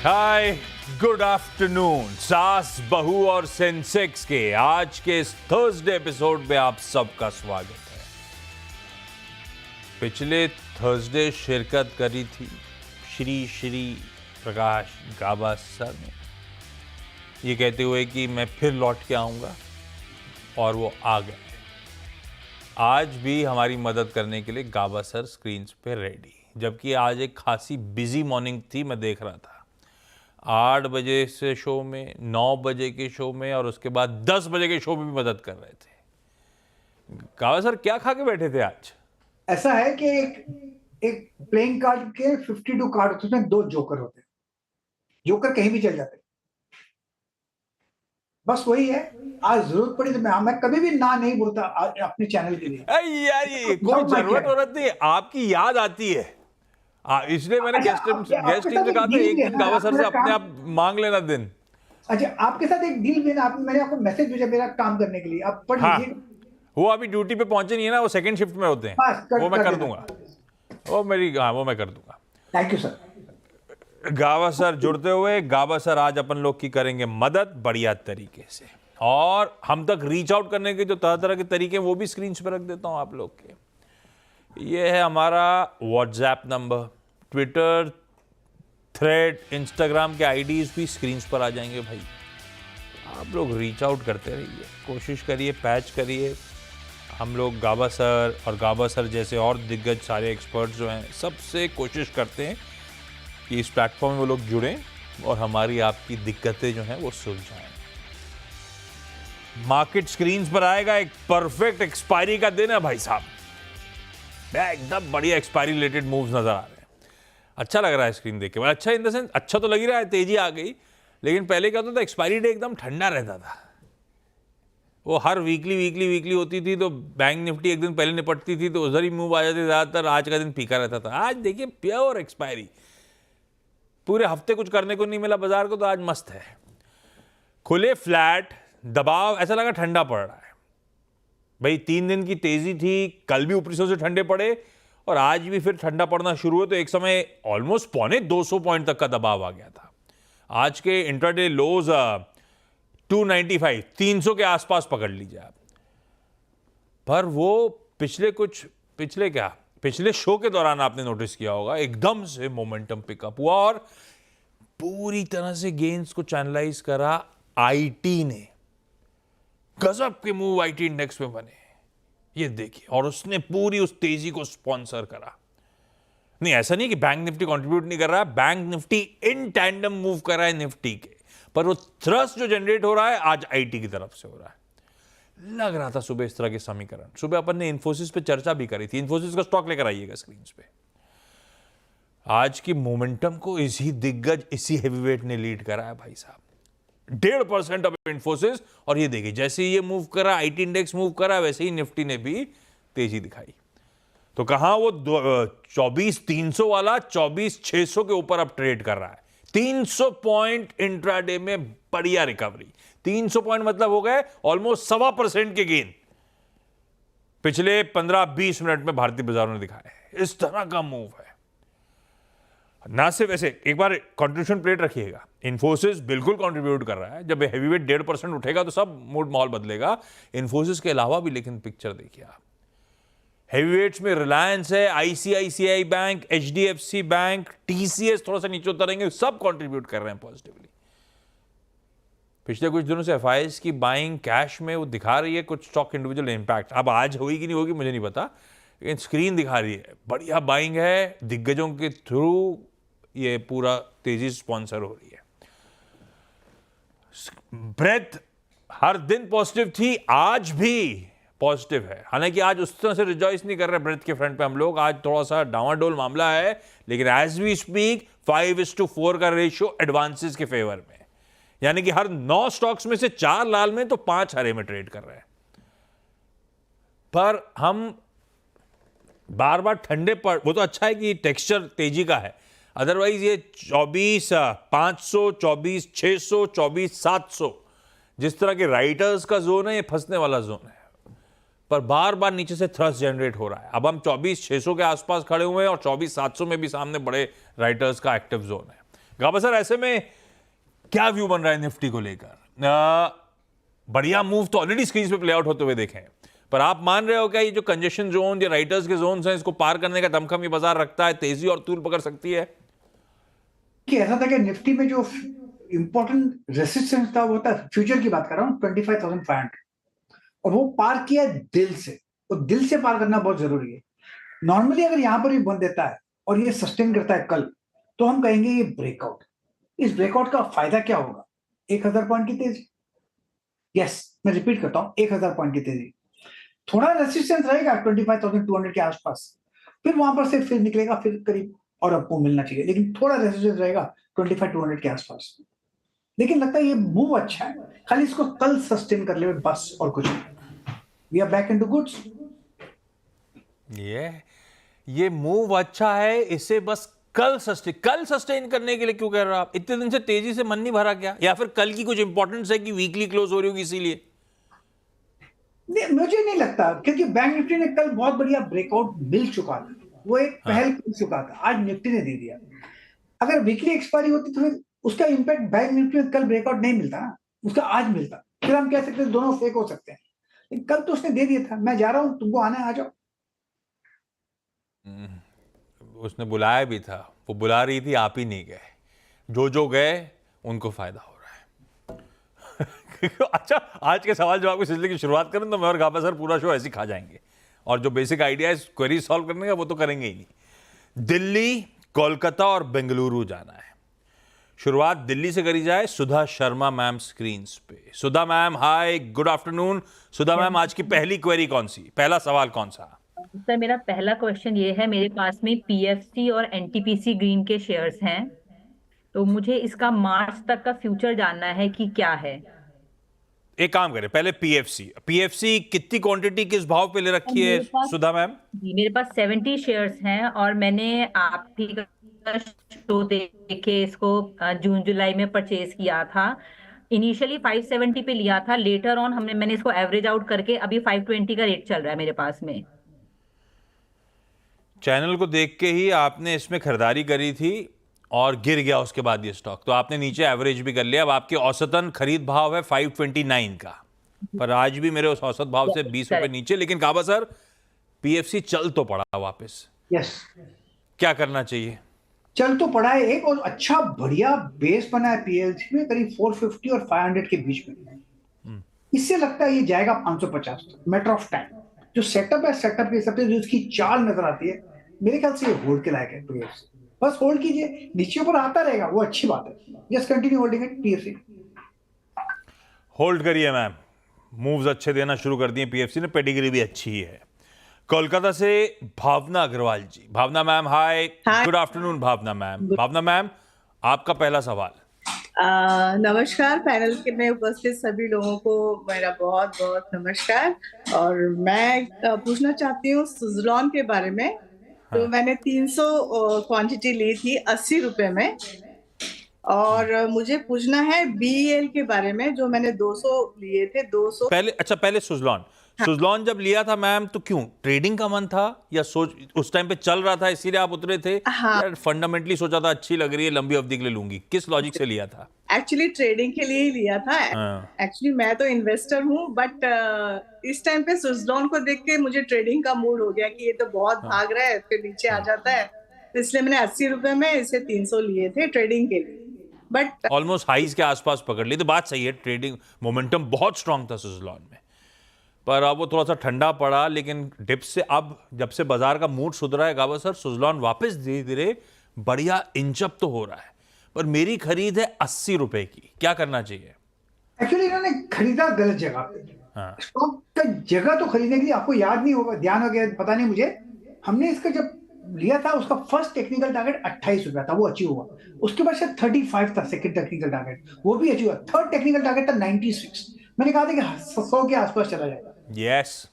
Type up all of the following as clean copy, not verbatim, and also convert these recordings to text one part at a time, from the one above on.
हाय, good afternoon. सास, बहू और सेंसेक्स के आज के इस थर्सडे एपिसोड में आप सबका स्वागत है। पिछले थर्सडे शिरकत करी थी श्री प्रकाश गाबा सर ने, ये कहते हुए कि मैं फिर लौट के आऊंगा, और वो आ गए। आज भी हमारी मदद करने के लिए गाबा सर स्क्रीन पे रेडी, जबकि आज एक खासी बिजी मॉर्निंग थी। मैं देख रहा था 8 बजे से शो में, 9 बजे के शो में, और उसके बाद 10 बजे के शो में भी मदद कर रहे थे। गाबा सर क्या खा के बैठे थे आज? ऐसा है कि एक प्लेइंग कार्ड के 52 कार्ड होते हैं, 2 जोकर होते हैं। जोकर कहीं भी चल जाते हैं, बस वही है। आज जरूरत पड़ी तो मैं कभी भी ना नहीं बोलता अपने चैनल के लिए। यार ये कोई जरूरत नहीं, आपकी याद आती है, इसलिए मैंने गेस्ट टीम से कहा था एक दिन गाबा सर से अपने आप मांग लेना दिन। अच्छा, आपके साथ एक डील भी ना, मैंने आपको मैसेज भेजा मेरा काम करने के लिए, आप पढ़ लीजिए। वो अभी ड्यूटी पे पहुंचे नहीं है ना, वो सेकंड शिफ्ट में होते हैं। वो मैं कर दूंगा, वो मैं कर दूंगा। Thank you sir. Gaba sir जुड़ते हुए, गाबा सर आज अपन लोग की करेंगे मदद बढ़िया तरीके से, और हम तक रीच आउट करने के जो तरह तरह के तरीके वो भी स्क्रीन पे रख देता हूं आप लोग के। ये है हमारा WhatsApp number, Twitter, thread, Instagram के आईडीज भी स्क्रीन पर आ जाएंगे भाई। आप लोग रीच आउट करते रहिए, कोशिश करिए, पैच करिए। हम लोग गाबा सर और गाबा सर जैसे और दिग्गज सारे एक्सपर्ट्स जो हैं, सबसे कोशिश करते हैं कि इस प्लेटफॉर्म में वो लोग जुड़ें और हमारी आपकी दिक्कतें जो हैं वो सुलझाएं। मार्केट स्क्रीन पर आएगा, एक परफेक्ट एक्सपायरी का दिन है भाई साहब। एकदम बढ़िया एक्सपायरी रिलेटेड मूव्स नजर आ रहे हैं। अच्छा लग रहा है स्क्रीन देख के। अच्छा इन द सेंस, अच्छा तो लग ही रहा है, तेजी आ गई। लेकिन पहले क्या होता था, एक्सपायरी डे एकदम ठंडा रहता था। वो हर वीकली होती थी, तो बैंक निफ्टी एक दिन पहले निपटती थी, तो उधर ही मूव आ जाते ज्यादातर। आज का दिन फीका रहता था। आज देखिए प्योर एक्सपायरी, पूरे हफ्ते कुछ करने को नहीं मिला बाजार को, तो आज मस्त है। खुले फ्लैट, दबाव ऐसा लगा ठंडा पड़ रहा है भाई। 3 दिन की तेजी थी, कल भी ऊपरी से ठंडे पड़े और आज भी फिर ठंडा पड़ना शुरू हुआ। तो एक समय ऑलमोस्ट 250 पॉइंट तक का दबाव आ गया था। आज के इंट्राडे लोज 295, 300 के आसपास पकड़ लीजिए आप। पर वो पिछले शो के दौरान आपने नोटिस किया होगा, एकदम से मोमेंटम पिकअप हुआ और पूरी तरह से गेन्स को चैनलाइज करा आईटी ने। गजब के मूव आईटी इंडेक्स में बने, ये देखिए। और उसने पूरी उस तेजी को स्पॉन्सर करा। नहीं, ऐसा नहीं कि बैंक निफ्टी कंट्रीब्यूट नहीं कर रहा है, bank Nifty in tandem move कर रहा है निफ्टी के, पर वो थ्रस्ट जो जनरेट हो रहा है आज आईटी की तरफ से हो रहा है। लग रहा था सुबह इस तरह के समीकरण। सुबह अपन ने इन्फोसिस पे चर्चा भी करी थी। इन्फोसिस का स्टॉक लेकर आइएगा स्क्रीन पे। आज की मोमेंटम को इसी दिग्गज, इसी हेवीवेट ने लीड करा है भाई साहब। 1.5% ऑफ इन्फोसिस, और ये देखिए जैसे ही ये मूव करा, आईटी इंडेक्स मूव करा, वैसे ही निफ्टी ने भी तेजी दिखाई। तो कहां वो 24,300 वाला 24,600 के ऊपर अब ट्रेड कर रहा है। 300 पॉइंट इंट्राडे में बढ़िया रिकवरी। 300 पॉइंट मतलब हो गए ऑलमोस्ट 1.25% के गेन पिछले 15-20 मिनट में भारतीय बाजारों ने दिखाए। इस तरह का मूव है। ना सिर्फ ऐसे, एक बार कंट्रीब्यूशन प्लेट रखिएगा। इन्फोसिस बिल्कुल कंट्रीब्यूट कर रहा है। जब हेवीवेट 1.5% उठेगा तो सब मूड माहौल बदलेगा। इन्फोसिस के अलावा भी लेकिन पिक्चर देखिए आप। हेवीवेट्स में रिलायंस है, ICICI bank, HDFC bank, TCS थोड़ा सा नीचे उतरेंगे, सब कंट्रीब्यूट कर रहे हैं पॉजिटिवली। पिछले कुछ दिनों से एफआईएस की बाइंग कैश में वो दिखा रही है कुछ स्टॉक इंडिविजुअल इंपैक्ट। अब आज होगी कि नहीं होगी मुझे नहीं पता, लेकिन स्क्रीन दिखा रही है बढ़िया बाइंग है। दिग्गजों के थ्रू ये पूरा तेजी स्पॉन्सर हो रही है। ब्रेथ हर दिन पॉजिटिव थी, आज भी पॉजिटिव है। हालांकि आज उस तरह से रिजॉइस नहीं कर रहे ब्रेथ के फ्रंट पे हम लोग। आज थोड़ा सा डावाडोल मामला है, लेकिन एज वी स्पीक 5:4 का रेशियो एडवांसेस के फेवर में, यानी कि हर 9 स्टॉक्स में से 4 लाल में तो 5 हरे में ट्रेड कर रहे हैं। पर हम बार बार ठंडे पड़, वो तो अच्छा है कि टेक्सचर तेजी का है। अदरवाइज ये 24,500, 24,600, 24,700 जिस तरह के राइटर्स का जोन है, ये फंसने वाला जोन है। पर बार बार नीचे से थ्रस्ट जनरेट हो रहा है। अब हम 24,600 के आसपास खड़े हुए हैं और 24,700 में भी सामने बड़े राइटर्स का एक्टिव जोन है। गाबा सर, ऐसे में क्या व्यू बन रहा है निफ्टी को लेकर? बढ़िया मूव तो ऑलरेडी स्क्रीन पे प्ले आउट होते हुए देखे हैं, पर आप मान रहे हो क्या ये जो कंजेशन जोन या राइटर्स के जोन हैं, इसको पार करने का दमखम ये बाजार रखता है, तेजी और तूल पकड़ सकती है? कि ऐसा था कि निफ्टी में जो इंपॉर्टेंट रेसिस्टेंस था वो था, फ्यूचर की बात कर रहा हूँ, 25,500, और वो पार किया दिल से। तो दिल से पार करना बहुत जरूरी है। नॉर्मली अगर यहां पर भी बंद देता है और ये सस्टेन करता है कल, तो हम कहेंगे ये ब्रेकआउट। इस ब्रेकआउट का फायदा क्या होगा? 1,000 पॉइंट की तेजी। यस, मैं रिपीट करता हूं, 1,000 पॉइंट की तेजी। थोड़ा रेसिस्टेंस रहेगा 25,200 के आसपास, फिर वहां पर से फिर निकलेगा, फिर करीब और आपको मिलना चाहिए, लेकिन थोड़ा रेसिस्टेंस रहेगा 25,200 के आसपास। लेकिन लगता है ये मूव अच्छा है, खाली इसको कल सस्टेन कर ले बस, और कुछ नहीं। We are back into goods. ये मूव अच्छा है, इसे बस कल सस्टेन करने के लिए क्यों कह रहे हो आप? इतने दिन से तेजी से मन नहीं भरा क्या, या फिर कल की कुछ इंपॉर्टेंस है कि वीकली क्लोज हो रही होगी इसीलिए? मुझे नहीं लगता, क्योंकि बैंक निफ्टी ने कल बहुत बढ़िया ब्रेकआउट मिल चुका था, वो एक पहल कर चुका था, आज निफ्टी ने दे दिया। अगर वीकली एक्सपायरी होती तो फिर उसका इंपैक्ट बैंक निफ्टी में कल ब्रेकआउट नहीं मिलता ना, उसका आज मिलता, फिर हम कह सकते हैं दोनों फेक हो सकते हैं। लेकिन कल तो उसने दे दिया था, मैं जा रहा हूं, तुमको आना है, आ जाओ। उसने बुलाया भी था, वो बुला रही थी, आप ही नहीं गए। जो गए उनको फायदा हो रहा है। अच्छा, आज के सवाल जवाब के सिलसिले की शुरुआत करें तो मैं और गाबा सर पूरा शो ऐसे खा जाएंगे, और जो बेसिक आइडिया है क्वेरी सॉल्व करने का वो तो करेंगे ही नहीं। दिल्ली, कोलकाता और बेंगलुरु जाना है। शुरुआत दिल्ली से करी जाए। सुधा शर्मा मैम स्क्रीन पे। सुधा मैम, हाय, गुड आफ्टरनून। सुधा मैम, आज की पहली क्वेरी कौन सी, पहला सवाल कौन सा? सर, मेरा पहला क्वेश्चन ये है, मेरे पास में पीएफसी और एनटीपीसी ग्रीन के शेयर्स हैं, तो मुझे इसका मार्च तक का फ्यूचर जानना है कि क्या है। एक काम करें, पहले पीएफसी कितनी क्वांटिटी किस भाव पे ले रखी है सुधा मैम? जी, मेरे पास 70 शेयर्स हैं, और मैंने आप ही का शो देख के इसको जून जुलाई में परचेज किया था। इनिशियली 570 पे लिया था, लेटर ऑन मैंने इसको एवरेज आउट करके अभी 520 का रेट चल रहा है मेरे पास में। चैनल को देख के ही आपने इसमें खरीदारी करी थी और गिर गया उसके बाद ये स्टॉक, तो आपने नीचे एवरेज भी कर लिया। अब आपके औसतन खरीद भाव है 529 का, पर आज भी मेरे उस औसत भाव से 20 रुपए नीचे। लेकिन काबा सर, पीएफसी चल तो पड़ा वापस, यस, क्या करना चाहिए? चल तो पड़ा है, एक और अच्छा बढ़िया बेस बना है पीएलसी में, करीब 450 और 500 के बीच में। इससे लगता है ये जाएगा 550 तक, मैटर ऑफ टाइम। जो सेटअप है, सेटअप के हिसाब से जो उसकी चाल नजर आती है, मेरे ख्याल से ये होल्ड के लायक है पीएफसी। बस होल्ड कीजिए, नीचे ऊपर आता रहेगा, वो अच्छी बात है। Just continue holding it PFC. Hold करिए मैम, मूव्स अच्छे देना शुरू कर दिए पीएफसी ने, पेडिग्री भी अच्छी ही है। कोलकाता से भावना अग्रवाल जी। भावना मैम, हाय, गुड आफ्टरनून भावना मैम। भावना मैम, आपका पहला सवाल। नमस्कार, पैनल के में उपस्थित सभी लोगों को मेरा बहुत बहुत नमस्कार। और मैं पूछना चाहती हूँ सुज़लॉन के बारे में। तो मैंने 300 क्वांटिटी ली थी 80 रुपए में, और मुझे पूछना है बीएल के बारे में, जो मैंने 200 लिए थे। 200 पहले सुज़लॉन जब लिया था मैम, तो क्यों, ट्रेडिंग का मन था या सोच उस टाइम पे चल रहा था इसीलिए आप उतरे थे? हाँ, यार फंडामेंटली सोचा था अच्छी लग रही है, लंबी अवधि के लिए लूंगी, किस लॉजिक से लिया था? एक्चुअली ट्रेडिंग के लिए ही लिया था। एक्चुअली मैं तो इन्वेस्टर हूँ, बट इस टाइम पे सुज़लॉन को देख के मुझे ट्रेडिंग का मूड हो गया कि ये तो बहुत भाग रहा है, फिर नीचे आ जाता है, तो इसलिए मैंने 80 रुपए में इसे 300 लिए थे ट्रेडिंग के लिए। बट ऑलमोस्ट हाइज के आसपास पकड़ ली, तो बात सही है, ट्रेडिंग मोमेंटम बहुत स्ट्रांग था सुज़लॉन में, पर अब वो थोड़ा सा ठंडा पड़ा। लेकिन डिप से अब जब से बाजार का मूड सुधरा है गाबा सर, सुज़लॉन वापस धीरे धीरे बढ़िया इंचअप तो हो रहा है, पर मेरी खरीद है 80 रुपए की, क्या करना चाहिए? एक्चुअली इन्होंने खरीदा गलत जगह पे। स्टॉक का जगह तो खरीदने के लिए आपको याद नहीं होगा, ध्यान हो गया पता नहीं मुझे, हमने इसका जब लिया था उसका फर्स्ट टेक्निकल टारगेट 28 रुपया था, वो अचीव हुआ। उसके बाद से 35 था सेकंड टेक्निकल टारगेट, वो भी अचीव हुआ। थर्ड टेक्निकल टारगेट था 96, मैंने कहा था कि 100 के आसपास चला जाएगा। यस,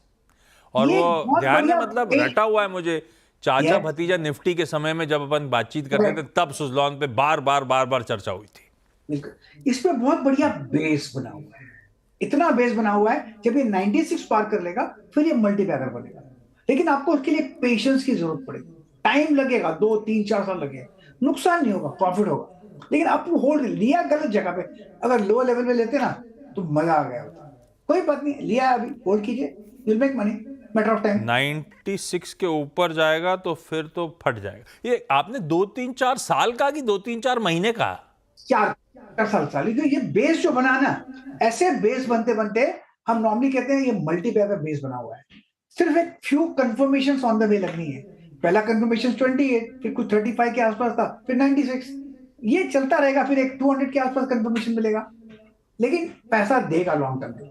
और वो ध्यान में मतलब रटा हुआ है मुझे, चाचा भतीजा निफ्टी के समय में जब अपन बातचीत करते थे, तब सुज़लॉन पे बार बार चर्चा हुई थी। इस पे बहुत बढ़िया बेस बना हुआ है, इतना बेस बना हुआ है, जब ये 96 पार कर लेगा फिर ये मल्टीबैगर बनेगा। लेकिन आपको उसके लिए पेशेंस की जरूरत पड़ेगी, टाइम लगेगा, 2 3 4 साल लगेगा। नुकसान नहीं होगा, प्रॉफिट होगा। लेकिन आप होल्ड लिया गलत जगह पे, अगर लोअर लेवल पे लेते ना तो मजा आ गया होता। कोई बात नहीं, लिया अभी होल्ड कीजिए, will make money, matter of time. 96 के ऊपर जाएगा तो फिर तो फट जाएगा। ये आपने 2-3-4 साल का कि 2-3-4 महीने का? 4 4 साल क्योंकि ये बेस जो बना ना, ऐसे बेस बनते बनते हम नॉर्मली कहते हैं ये मल्टीपैगर बेस बना हुआ है। सिर्फ एक few confirmation on the way लगनी है। पहला कंफर्मेशन 28, फिर कुछ 35 के आसपास था, फिर 96, ये चलता रहेगा, फिर एक 200 के आसपास कंफर्मेशन मिलेगा, लेकिन पैसा देगा लॉन्ग टर्म में।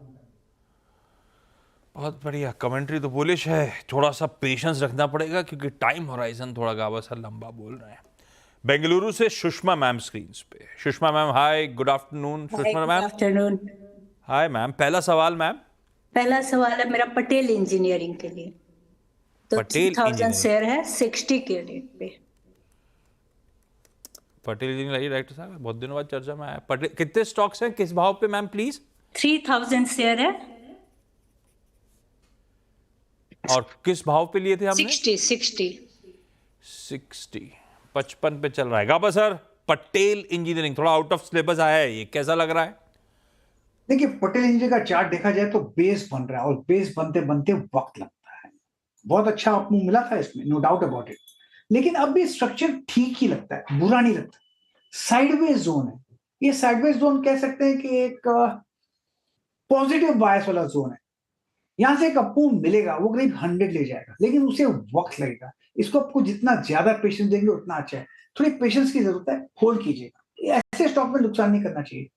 बहुत बढ़िया, कमेंट्री तो बुलिश है, थोड़ा सा पेशेंस रखना पड़ेगा क्योंकि टाइम होराइजन थोड़ा गावा सा लंबा बोल रहे हैं। बेंगलुरु से सुषमा मैम स्क्रीन्स पे। Sushma ma'am hi, good afternoon. Sushma ma'am afternoon. Hi ma'am, पहला सवाल मैम। पहला सवाल है मेरा पटेल इंजीनियरिंग के लिए, तो पटेल 3000 इंजीनियरिंग। शेयर है 60 के रेट पे। पटेल इंजीनियरिंग डायरेक्टर साहब, बहुत दिनों बाद चर्चा में आया। पटेल, कितने स्टॉक्स हैं, किस भाव पे मैम प्लीज? 3000 शेयर है, और किस भाव पे लिए थे हमने? 60। 60, 55 पे चल रहा है। गाबा सर, पटेल इंजीनियरिंग थोड़ा आउट ऑफ सिलेबस आया है, ये कैसा लग रहा है? देखिए पटेल इंजीनियरिंग का चार्ट देखा जाए तो बेस बन रहा है, और बेस बनते बनते वक्त लगता है। बहुत अच्छा आपको मिला था इसमें, नो डाउट अबाउट इट, लेकिन अब भी स्ट्रक्चर ठीक ही लगता है, बुरा नहीं लगता। साइडवेज जोन है ये, साइडवेज जोन कह सकते हैं कि एक पॉजिटिव बायस वाला जोन है। यहां से एक अप्पू मिलेगा, वो करीब 100 ले जाएगा, लेकिन उसे वक्त लगेगा। इसको आपको जितना ज्यादा पेशेंस देंगे उतना अच्छा है। थोड़ी पेशेंस की जरूरत है, होल्ड कीजिएगा। ऐसे स्टॉक में नुकसान नहीं करना चाहिए,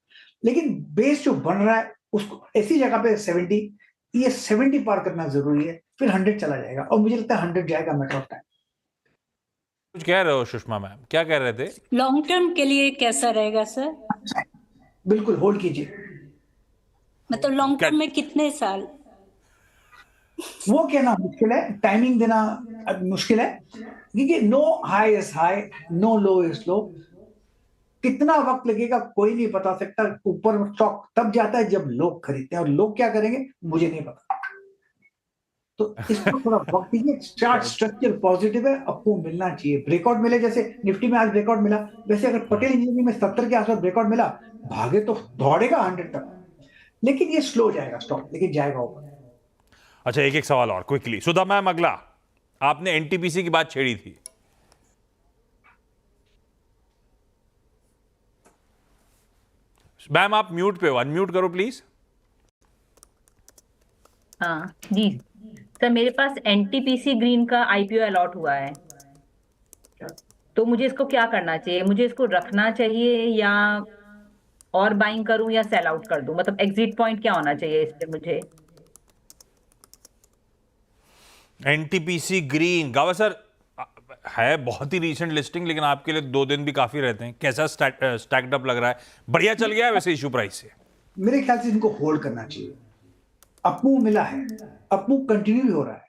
लेकिन बेस जो बन रहा है उसको ऐसी जगह पे 70, ये 70 पार करना जरूरी है, फिर 100 चला जाएगा, और मुझे लगता है 100 जाएगा, मैटर ऑफ टाइम। कुछ कह रहे हो सुषमा मैम, क्या कह रहे थे? लॉन्ग टर्म के लिए कैसा रहेगा सर? बिल्कुल होल्ड कीजिए। मतलब लॉन्ग टर्म में कितने साल? वो कहना मुश्किल है, टाइमिंग देना मुश्किल है, क्योंकि no high is high, no low is low. कितना वक्त लगेगा कोई नहीं बता सकता। ऊपर स्टॉक तब जाता है जब लोग खरीदते हैं, और लोग क्या करेंगे मुझे नहीं पता। तो इसको थोड़ा वक्त दीजिए। चार्ट स्ट्रक्चर पॉजिटिव है, आपको मिलना चाहिए। ब्रेकआउट मिले, जैसे निफ्टी में आज ब्रेकआउट मिला, वैसे अगर पटेल इंजीनियरिंग में 70 के आसपास ब्रेकआउट मिला, भागे तो दौड़ेगा 100 तक, लेकिन ये स्लो जाएगा स्टॉक, लेकिन जाएगा ऊपर। अच्छा, एक एक सवाल और क्विकली। सुधा मैम, अगला आपने एनटीपीसी की बात छेड़ी थी। मैम आप म्यूट पे हो, अनम्यूट करो प्लीज। हाँ जी सर, मेरे पास एनटीपीसी ग्रीन का आईपीओ अलॉट हुआ है, तो मुझे इसको क्या करना चाहिए? मुझे इसको रखना चाहिए या और बाइंग करूं या सेल आउट कर दूं? मतलब एग्जिट पॉइंट क्या होना चाहिए इस पे मुझे? एनटीपीसी ग्रीन, गावा सर, है बहुत ही रीसेंट लिस्टिंग, लेकिन आपके लिए 2 दिन भी काफी रहते हैं। कैसा स्टैक्ड अप लग रहा है? बढ़िया चल गया है वैसे इशू प्राइस से? मेरे ख्याल से इनको होल्ड करना चाहिए। अपमूव मिला है, अपमूव कंटिन्यू भी हो रहा है।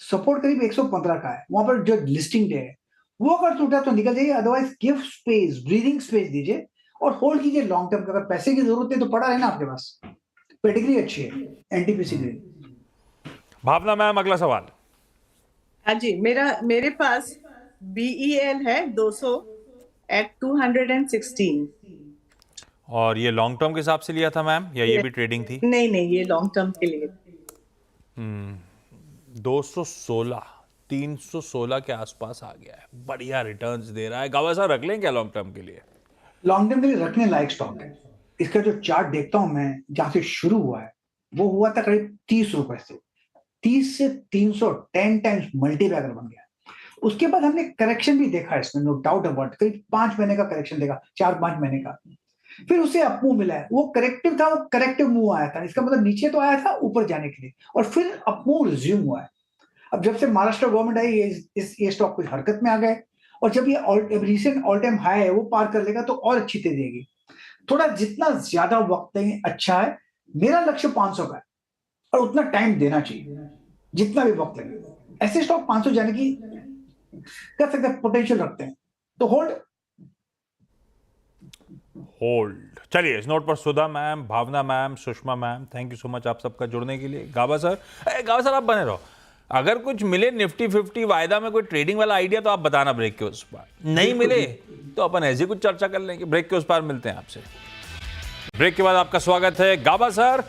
सपोर्ट करीब 115 का है, वहां पर जो लिस्टिंग डे है वो अगर टूटा तो निकल जाइए, otherwise give space, breathing space दीजिए और होल्ड कीजिए लॉन्ग टर्म का। अगर पैसे की जरूरत है तो पड़ा है ना आपके पास, पेडिग्री अच्छी है एनटीपीसी ग्रीन। भावना मैम, अगला सवाल। हाँ जी, मेरे पास BEL है 200 at 216। और ये लॉन्ग टर्म के हिसाब से लिया था मैम, या ये भी ट्रेडिंग थी? नहीं, ये लॉन्ग टर्म के लिए। 216, 316 के आसपास आ गया है, बढ़िया रिटर्न्स दे रहा है। गावा सर, रख लें क्या लॉन्ग टर्म के लिए? लॉन्ग टर्म के लिए रखने लायक स्टॉक है। इसका जो चार्ट देखता हूं मैं, जहां से शुरू हुआ है वो हुआ था करीब 30 रुपए से, 30 से 300 10 टाइम्स मल्टीबैगर बन गया। उसके बाद हमने करेक्शन भी देखा इसमें, नो डाउट अबाउट, करीब 5 महीने का करेक्शन देखा, 4-5 महीने का। फिर उसे अपमूव मिला है, वो करेक्टिव था, वो करेक्टिव मूव आया था। इसका मतलब नीचे तो आया था ऊपर जाने के लिए, और फिर अपमूव रिज्यूम हुआ है। अब जब से महाराष्ट्र गवर्नमेंट आई, ये स्टॉक कुछ हरकत में आ गए, और जब ये रिसेंट ऑल टाइम हाई है वो पार कर लेगा तो और अच्छी तेजी देगी। थोड़ा जितना ज्यादा वक्त देंगे अच्छा है। मेरा लक्ष्य 500 का है, और उतना टाइम देना चाहिए जितना भी वक्त लगे। ऐसे स्टॉक 500 जाने की कर सकते हैं, पोटेंशियल रखते हैं, तो होल्ड। चलिए, इस नोट पर Sudha ma'am, Bhavna ma'am, Sushma ma'am, thank you so much आप सबका जुड़ने के लिए। गावा सर, आप बने रहो। अगर कुछ मिले निफ्टी 50 वायदा में कोई ट्रेडिंग वाला आइडिया तो आप बताना ब्रेक के उस पार, नहीं मिले तो अपन ऐसे कुछ चर्चा कर लेंगे। ब्रेक के उस पार मिलते हैं आपसे। ब्रेक के बाद आपका स्वागत है। Gaba sir,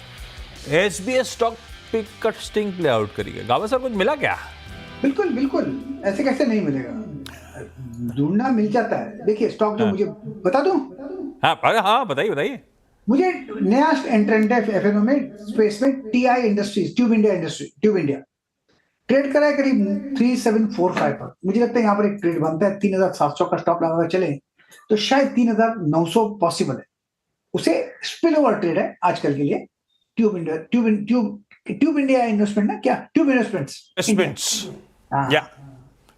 SBS stock pick का स्टिंग प्ले आउट करिए। गाबा सर, कुछ मिला क्या? बिल्कुल बिल्कुल, ऐसे कैसे नहीं मिलेगा, ढूंढना मिल जाता है। देखिए स्टॉक जो मुझे बता दूं, हाँ बताइए बताइए। मुझे नया एंट्रेंट है एफएनओ में, स्पेस में, TI industries, tube India trade करा है करीब 3745 पर। मुझे लगता है यहाँ पर एक ट्रेड बनता है, 3700 का स्टॉप लगा चले तो शायद 3900 पॉसिबल है। उसे स्पिल ओवर ट्रेड है आजकल के लिए। ट्यूब इंडिया इन्वेस्टमेंट ना, क्या ट्यूब इन्वेस्टमेंट्स, या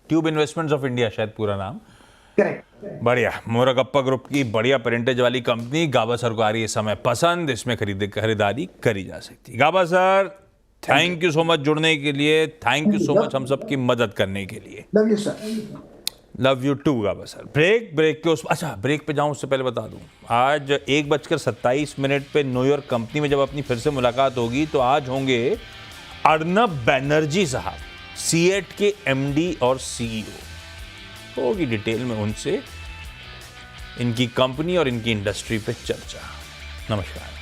ट्यूब इन्वेस्टमेंट्स ऑफ इंडिया शायद पूरा नाम। करेक्ट। बढ़िया, मोरागप्पा ग्रुप की बढ़िया परसेंटेज वाली कंपनी। गाबा सर को आ रही है समय पसंद, इसमें खरीदारी करी जा सकती है। Gaba sir, thank you so much जुड़ने के लिए, थैंक यू सो मच हम सबकी मदद करने के लिए। Love you sir. Love you too Gaba sir. Break के अच्छा ब्रेक पे जाऊं उससे पहले बता दूं, आज 1:27 पे न्यूयॉर्क कंपनी में जब अपनी फिर से मुलाकात होगी तो आज होंगे अर्नब बैनर्जी साहब, सीएट के एमडी और सीईओ। होगी डिटेल में उनसे इनकी कंपनी और इनकी इंडस्ट्री पे चर्चा। नमस्कार।